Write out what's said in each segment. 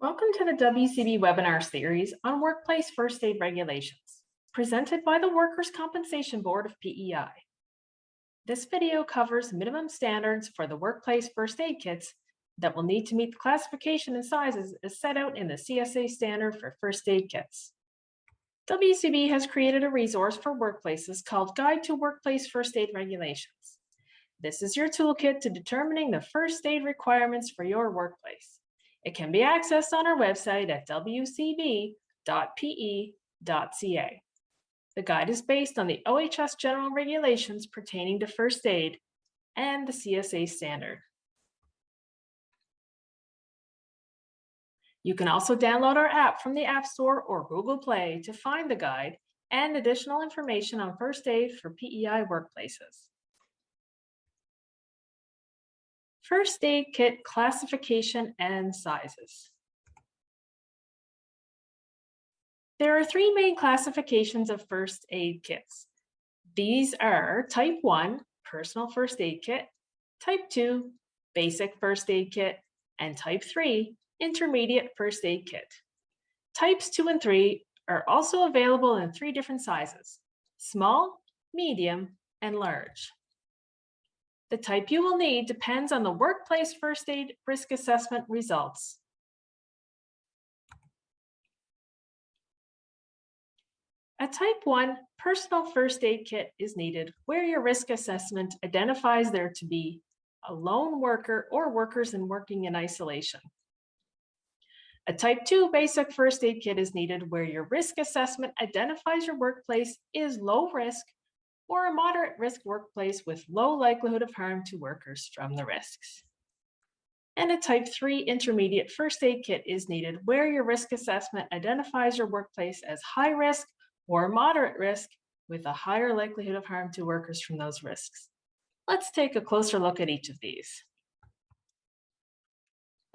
Welcome to the WCB webinar series on workplace first aid regulations, presented by the Workers' Compensation Board of PEI. This video covers minimum standards for the workplace first aid kits that will need to meet the classification and sizes as set out in the CSA Standard for First Aid Kits. WCB has created a resource for workplaces called Guide to Workplace First Aid Regulations. This is your toolkit to determining the first aid requirements for your workplace. It can be accessed on our website at wcb.pe.ca. The guide is based on the OHS general regulations pertaining to first aid and the CSA standard. You can also download our app from the App Store or Google Play to find the guide and additional information on first aid for PEI workplaces. First aid kit classification and sizes. There are three main classifications of first aid kits. These are Type 1, Personal First Aid Kit, Type 2, Basic First Aid Kit, and Type 3, Intermediate First Aid Kit. Types 2 and 3 are also available in three different sizes: small, medium, and large. The type you will need depends on the workplace first aid risk assessment results. A Type 1 personal first aid kit is needed where your risk assessment identifies there to be a lone worker or workers working in isolation. A Type 2 basic first aid kit is needed where your risk assessment identifies your workplace is low risk or a moderate risk workplace with low likelihood of harm to workers from the risks. And a Type 3 intermediate first aid kit is needed where your risk assessment identifies your workplace as high risk or moderate risk with a higher likelihood of harm to workers from those risks. Let's take a closer look at each of these.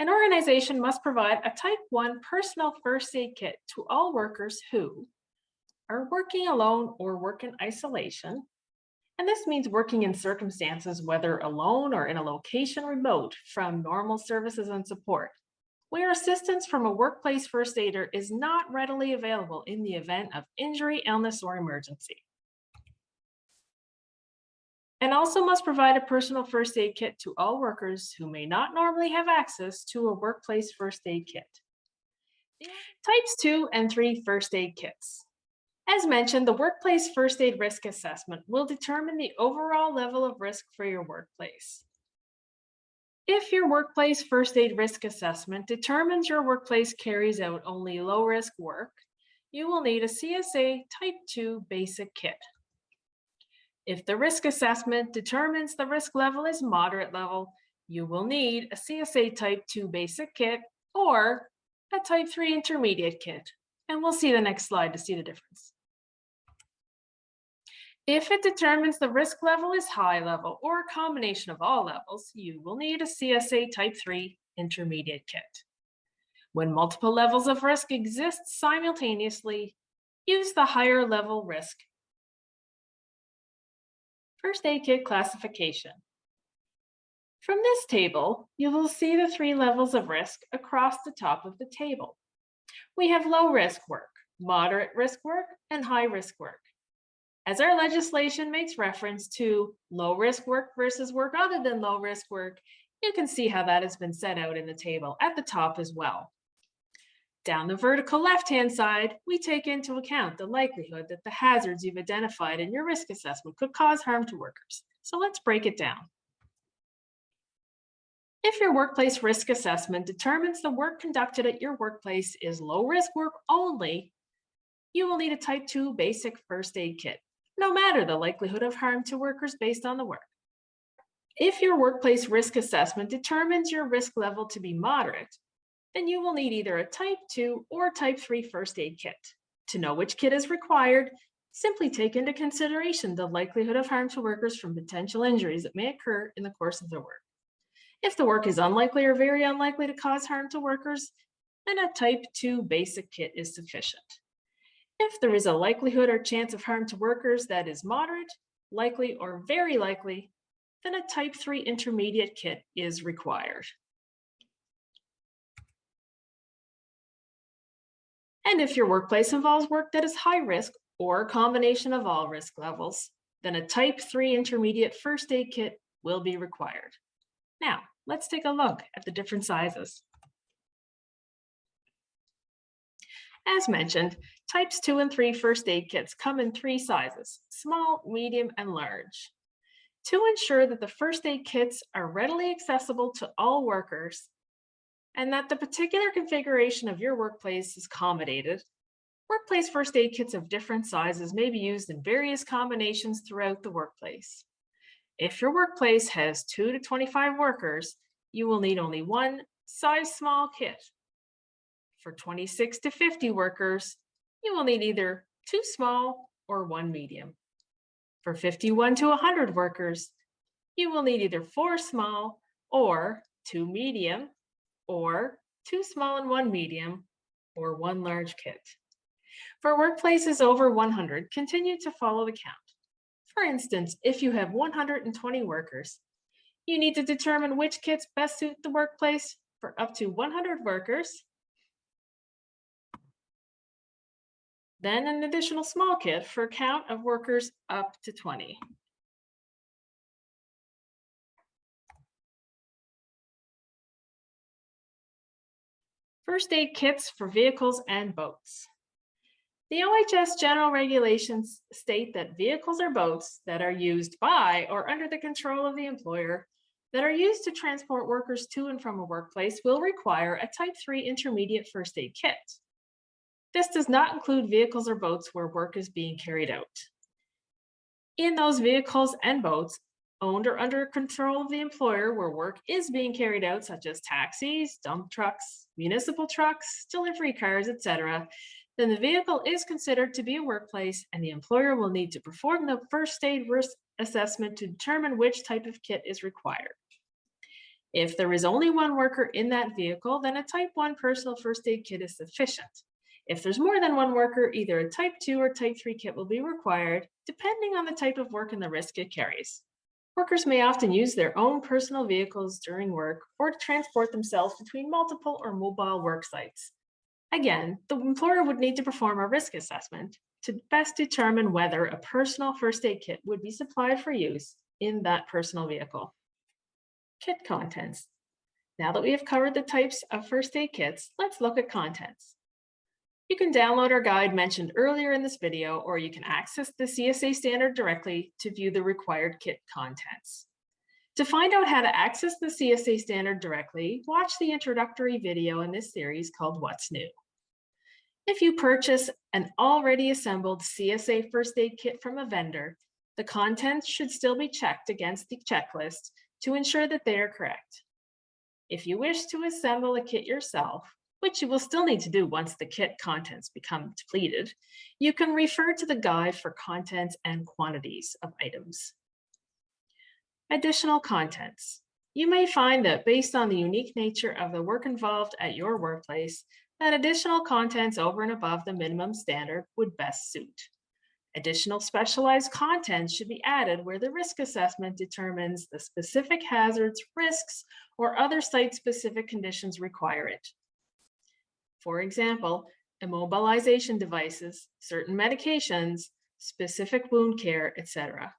An organization must provide a Type 1 personal first aid kit to all workers who are working alone or work in isolation. And this means working in circumstances, whether alone or in a location remote from normal services and support, where assistance from a workplace first aider is not readily available in the event of injury, illness, or emergency. And also must provide a personal first aid kit to all workers who may not normally have access to a workplace first aid kit. Types 2 and 3 first aid kits. As mentioned, the workplace first aid risk assessment will determine the overall level of risk for your workplace. If your workplace first aid risk assessment determines your workplace carries out only low risk work, you will need a CSA Type 2 basic kit. If the risk assessment determines the risk level is moderate level, you will need a CSA Type 2 basic kit or a Type 3 intermediate kit. And we'll see the next slide to see the difference. If it determines the risk level is high level or a combination of all levels, you will need a CSA Type 3 intermediate kit. When multiple levels of risk exist simultaneously, use the higher level risk. First aid kit classification. From this table, you will see the three levels of risk across the top of the table. We have low risk work, moderate risk work, and high risk work. As our legislation makes reference to low risk work versus work other than low risk work, you can see how that has been set out in the table at the top as well. Down the vertical left-hand side, we take into account the likelihood that the hazards you've identified in your risk assessment could cause harm to workers. So let's break it down. If your workplace risk assessment determines the work conducted at your workplace is low risk work only, you will need a Type 2 basic first aid kit, no matter the likelihood of harm to workers based on the work. If your workplace risk assessment determines your risk level to be moderate, then you will need either a Type 2 or Type 3 first aid kit. To know which kit is required, simply take into consideration the likelihood of harm to workers from potential injuries that may occur in the course of their work. If the work is unlikely or very unlikely to cause harm to workers, then a Type 2 basic kit is sufficient. If there is a likelihood or chance of harm to workers that is moderate, likely, or very likely, then a Type 3 intermediate kit is required. And if your workplace involves work that is high risk or a combination of all risk levels, then a type 3 intermediate first aid kit will be required. Now, let's take a look at the different sizes. As mentioned, types 2 and 3 first aid kits come in 3 sizes: small, medium, and large. To ensure that the first aid kits are readily accessible to all workers and that the particular configuration of your workplace is accommodated, workplace first aid kits of different sizes may be used in various combinations throughout the workplace. If your workplace has 2 to 25 workers, you will need only one size small kit. For 26 to 50 workers, you will need either 2 small or 1 medium. For 51 to 100 workers, you will need either 4 small or 2 medium, or 2 small and 1 medium, or 1 large kit. For workplaces over 100, continue to follow the count. For instance, if you have 120 workers, you need to determine which kits best suit the workplace. For up to 100 workers, then an additional small kit for a count of workers up to 20. First aid kits for vehicles and boats. The OHS general regulations state that vehicles or boats that are used by or under the control of the employer that are used to transport workers to and from a workplace will require a type 3 intermediate first aid kit. This does not include vehicles or boats where work is being carried out. In those vehicles and boats owned or under control of the employer where work is being carried out, such as taxis, dump trucks, municipal trucks, delivery cars, etc., then the vehicle is considered to be a workplace and the employer will need to perform the first aid risk assessment to determine which type of kit is required. If there is only one worker in that vehicle, then a type 1 personal first aid kit is sufficient. If there's more than one worker, either a type 2 or type 3 kit will be required, depending on the type of work and the risk it carries. Workers may often use their own personal vehicles during work or to transport themselves between multiple or mobile work sites. Again, the employer would need to perform a risk assessment to best determine whether a personal first aid kit would be supplied for use in that personal vehicle. Kit contents. Now that we have covered the types of first aid kits, let's look at contents. You can download our guide mentioned earlier in this video, or you can access the CSA standard directly to view the required kit contents. To find out how to access the CSA standard directly, watch the introductory video in this series called What's New. If you purchase an already assembled CSA first aid kit from a vendor, the contents should still be checked against the checklist to ensure that they are correct. If you wish to assemble a kit yourself, which you will still need to do once the kit contents become depleted, you can refer to the guide for contents and quantities of items. Additional contents. You may find that based on the unique nature of the work involved at your workplace, that additional contents over and above the minimum standard would best suit. Additional specialized content should be added where the risk assessment determines the specific hazards, risks, or other site-specific conditions require it. For example, immobilization devices, certain medications, specific wound care, etc.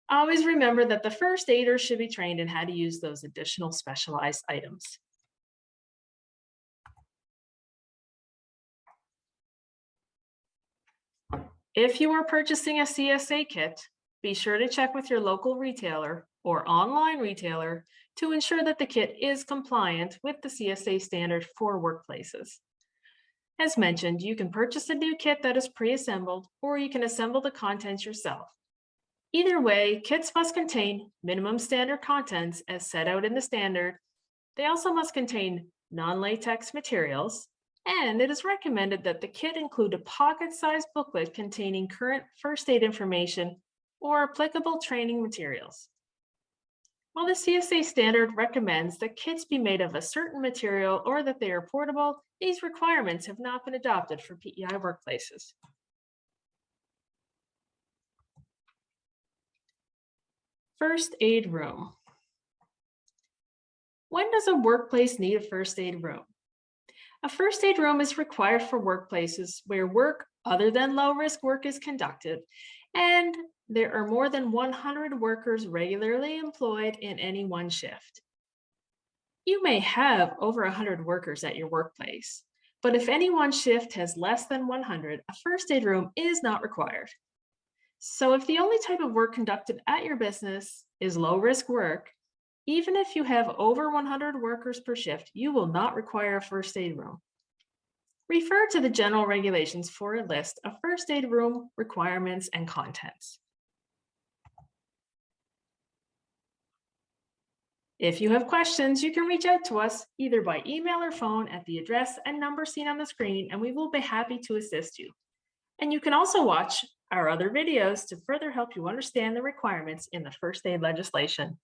Always remember that the first aider should be trained in how to use those additional specialized items. If you are purchasing a CSA kit, be sure to check with your local retailer or online retailer to ensure that the kit is compliant with the CSA standard for workplaces. As mentioned, you can purchase a new kit that is pre-assembled, or you can assemble the contents yourself. Either way, kits must contain minimum standard contents as set out in the standard. They also must contain non-latex materials, and it is recommended that the kit include a pocket-sized booklet containing current first aid information or applicable training materials. While the CSA standard recommends that kits be made of a certain material or that they are portable, these requirements have not been adopted for PEI workplaces. First aid room. When does a workplace need a first aid room? A first aid room is required for workplaces where work other than low risk work is conducted, and there are more than 100 workers regularly employed in any one shift. You may have over 100 workers at your workplace, but if any one shift has less than 100, a first aid room is not required. So, if the only type of work conducted at your business is low risk work, even if you have over 100 workers per shift, you will not require a first aid room. Refer to the general regulations for a list of first aid room requirements and contents. If you have questions, you can reach out to us either by email or phone at the address and number seen on the screen, and we will be happy to assist you. And you can also watch our other videos to further help you understand the requirements in the first aid legislation.